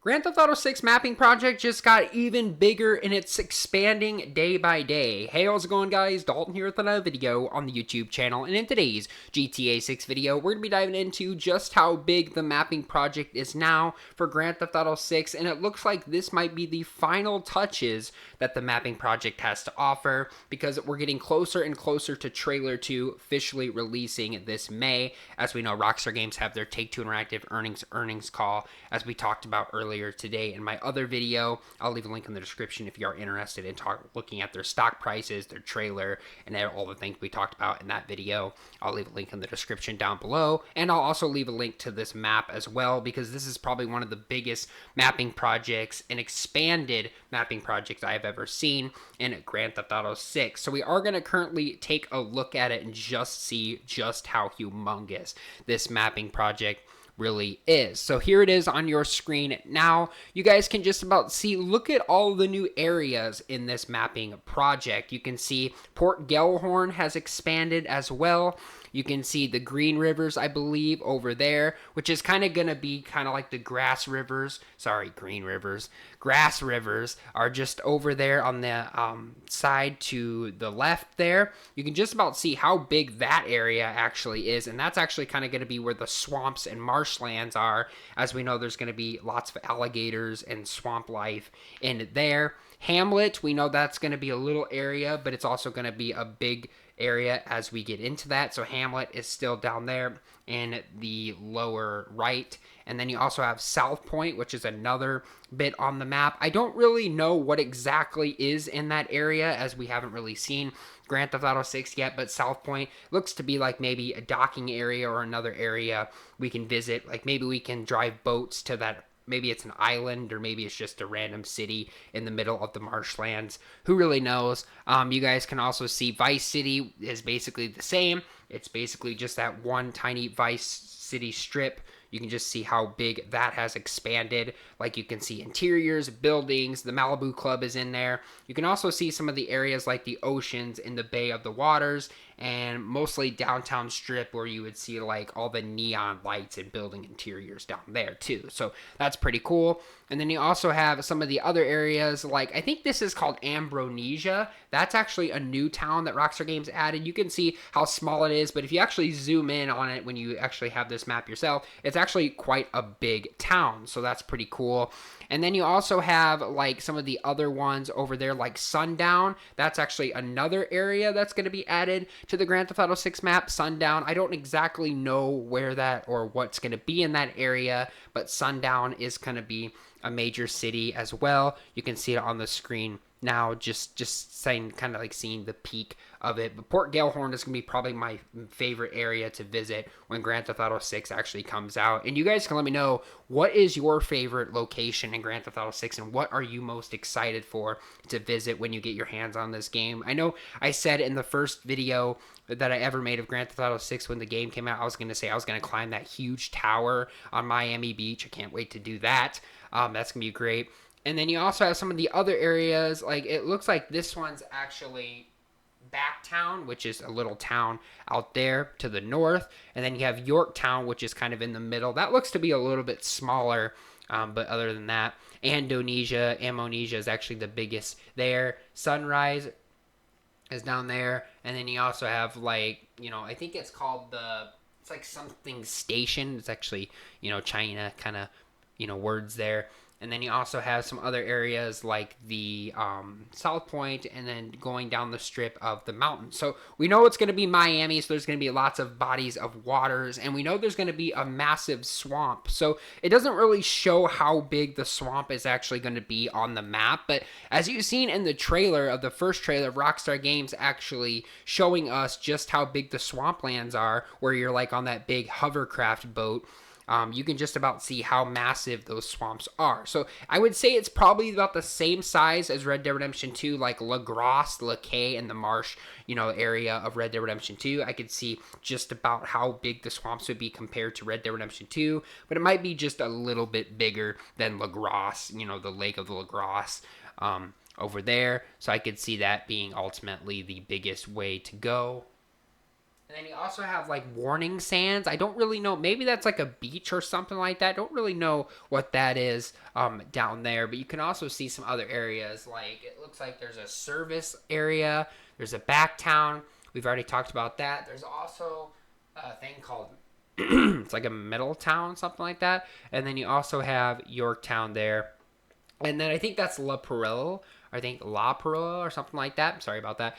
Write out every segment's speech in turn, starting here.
Grand Theft Auto 6 mapping project just got even bigger and it's expanding day by day. Hey, how's it going, guys? Dalton here with another video on the YouTube channel, and in today's GTA 6 video, we're going to be diving into just how big the mapping project is now for Grand Theft Auto 6, and it looks like this might be the final touches that the mapping project has to offer, because we're getting closer and closer to Trailer 2 officially releasing this May. As we know, Rockstar Games have their Take-Two Interactive earnings call, as we talked about earlier today in my other video. I'll leave a link in the description if you are interested in looking at their stock prices, their trailer, and all the things we talked about in that video. I'll leave a link in the description down below, and I'll also leave a link to this map as well, because this is probably one of the biggest mapping projects and expanded mapping projects I have ever seen in Grand Theft Auto 6. So we are going to currently take a look at it and just see just how humongous this mapping project really is. So here it is on your screen now. You guys can just about see, look at all the new areas in this mapping project. You can see Port Gellhorn has expanded as well. You can see the Green Rivers, I believe, over there, which is kind of going to be kind of like the Grass Rivers. Sorry, Green Rivers. Grass Rivers are just over there on the side to the left there. You can just about see how big that area actually is, and that's actually kind of going to be where the swamps and marshlands are. As we know, there's going to be lots of alligators and swamp life in there. Hamlet, we know that's going to be a little area, but it's also going to be a big area as we get into that. So Hamlet is still down there in the lower right. And then you also have South Point, which is another bit on the map. I don't really know what exactly is in that area, as we haven't really seen Grand Theft Auto 6 yet, but South Point looks to be like maybe a docking area or another area we can visit. Like maybe we can drive boats to that. Maybe it's an island, or maybe it's just a random city in the middle of the marshlands. Who really knows? You guys can also see Vice City is basically the same. It's basically just that one tiny Vice City strip. You can just see how big that has expanded. Like you can see interiors, buildings, the Malibu Club is in there. You can also see some of the areas like the oceans in the Bay of the Waters, and mostly downtown strip, where you would see like all the neon lights and building interiors down there too. So that's pretty cool. And then you also have some of the other areas, like I think this is called Ambronesia. That's actually a new town that Rockstar Games added. You can see how small it is, but if you actually zoom in on it when you actually have this map yourself, it's actually quite a big town. So that's pretty cool. And then you also have like some of the other ones over there, like Sundown. That's actually another area that's going to be added to the Grand Theft Auto 6 map. Sundown, I don't exactly know where that or what's going to be in that area, but Sundown is going to be a major city as well. You can see it on the screen now, just saying, kind of like seeing the peak of it. But Port Gellhorn is going to be probably my favorite area to visit when Grand Theft Auto 6 actually comes out. And you guys can let me know, what is your favorite location in Grand Theft Auto 6, and what are you most excited for to visit when you get your hands on this game? I know I said in the first video that I ever made of Grand Theft Auto 6 when the game came out, I was going to say I was going to climb that huge tower on Miami Beach. I can't wait to do that. That's going to be great. And then you also have some of the other areas, like it looks like this one's actually Backtown, which is a little town out there to the north. And then you have Yorktown, which is kind of in the middle. That looks to be a little bit smaller, but other than that, Amnesia is actually the biggest there. Sunrise is down there. And then you also have like, I think it's called it's like something station. It's actually, China kind of, words there. And then you also have some other areas like the South Point, and then going down the strip of the mountains. So we know it's going to be Miami, so there's going to be lots of bodies of waters, and we know there's going to be a massive swamp. So it doesn't really show how big the swamp is actually going to be on the map, but as you've seen in the trailer of the first trailer of Rockstar Games actually showing us just how big the swamplands are, where you're like on that big hovercraft boat. You can just about see how massive those swamps are. So I would say it's probably about the same size as Red Dead Redemption 2, like La Grasse, La Caye, and the marsh, area of Red Dead Redemption 2. I could see just about how big the swamps would be compared to Red Dead Redemption 2, but it might be just a little bit bigger than La Grasse, the lake of La Grasse over there. So I could see that being ultimately the biggest way to go. And then you also have like warning sands. I don't really know. Maybe that's like a beach or something like that. Don't really know what that is down there. But you can also see some other areas. Like it looks like there's a service area. There's a back town. We've already talked about that. There's also a thing called it's like a middle town, something like that. And then you also have Yorktown there. And then I think that's La Perla. I think La Perla or something like that. Sorry about that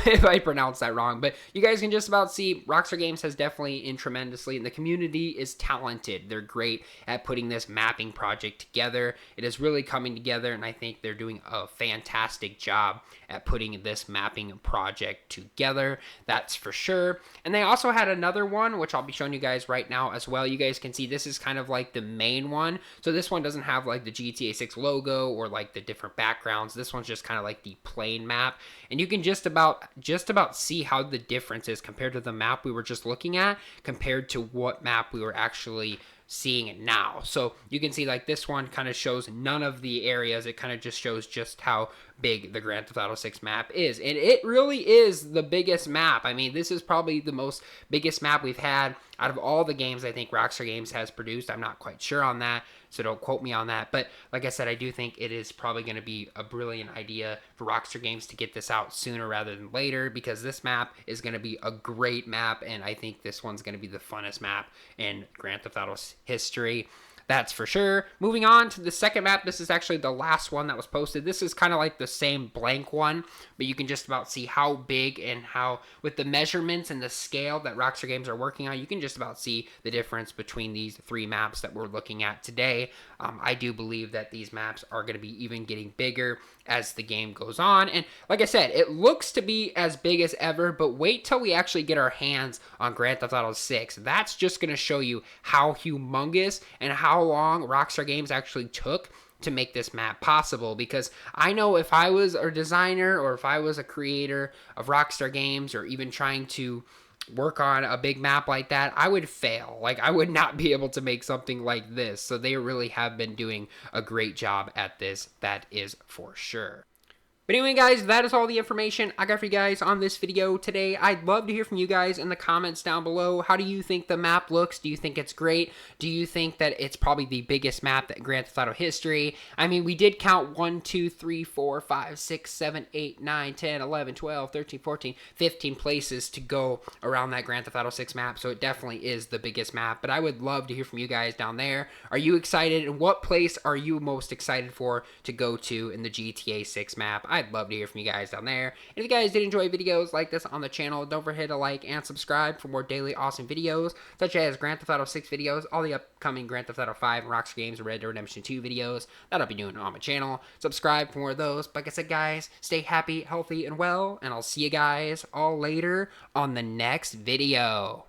if I pronounced that wrong. But you guys can just about see Rockstar Games has definitely in tremendously. And the community is talented. They're great at putting this mapping project together. It is really coming together. And I think they're doing a fantastic job at putting this mapping project together. That's for sure. And they also had another one, which I'll be showing you guys right now as well. You guys can see this is kind of like the main one. So this one doesn't have like the GTA 6 logo or like the different backgrounds. This one's just kind of like the plain map. And you can just about see how the difference is compared to the map we were just looking at compared to what map we were actually seeing it now. So you can see like this one kind of shows none of the areas. It kind of just shows just how big the Grand Theft Auto 6 map is. And it really is the biggest map. I mean, this is probably the most biggest map we've had out of all the games I think Rockstar Games has produced. I'm not quite sure on that, so don't quote me on that. But like I said, I do think it is probably going to be a brilliant idea for Rockstar Games to get this out sooner rather than later, because this map is going to be a great map, and I think this one's going to be the funnest map in Grand Theft Auto's history. That's for sure. Moving on to the second map. This is actually the last one that was posted. This is kind of like the same blank one, but you can just about see how big and how, with the measurements and the scale that Rockstar Games are working on, you can just about see the difference between these three maps that we're looking at today. I do believe that these maps are going to be even getting bigger as the game goes on. And like I said, it looks to be as big as ever, but wait till we actually get our hands on Grand Theft Auto 6. That's just going to show you how humongous and how long Rockstar Games actually took to make this map possible. Because I know if I was a designer or if I was a creator of Rockstar Games or even trying to work on a big map like that, I would fail. Like, I would not be able to make something like this. So they really have been doing a great job at this. That is for sure. But anyway, guys, that is all the information I got for you guys on this video today. I'd love to hear from you guys in the comments down below. How do you think the map looks? Do you think it's great? Do you think that it's probably the biggest map that Grand Theft Auto history? I mean, we did count 1, 2, 3, 4, 5, 6, 7, 8, 9, 10, 11, 12, 13, 14, 15 places to go around that Grand Theft Auto 6 map. So it definitely is the biggest map. But I would love to hear from you guys down there. Are you excited? And what place are you most excited for to go to in the GTA 6 map? I'd love to hear from you guys down there. And if you guys did enjoy videos like this on the channel, don't forget to like and subscribe for more daily awesome videos, such as Grand Theft Auto 6 videos, all the upcoming Grand Theft Auto 5 and Rockstar Games Red Dead Redemption 2 videos that I'll be doing on my channel. Subscribe for more of those. But like I said, guys, stay happy, healthy, and well, and I'll see you guys all later on the next video.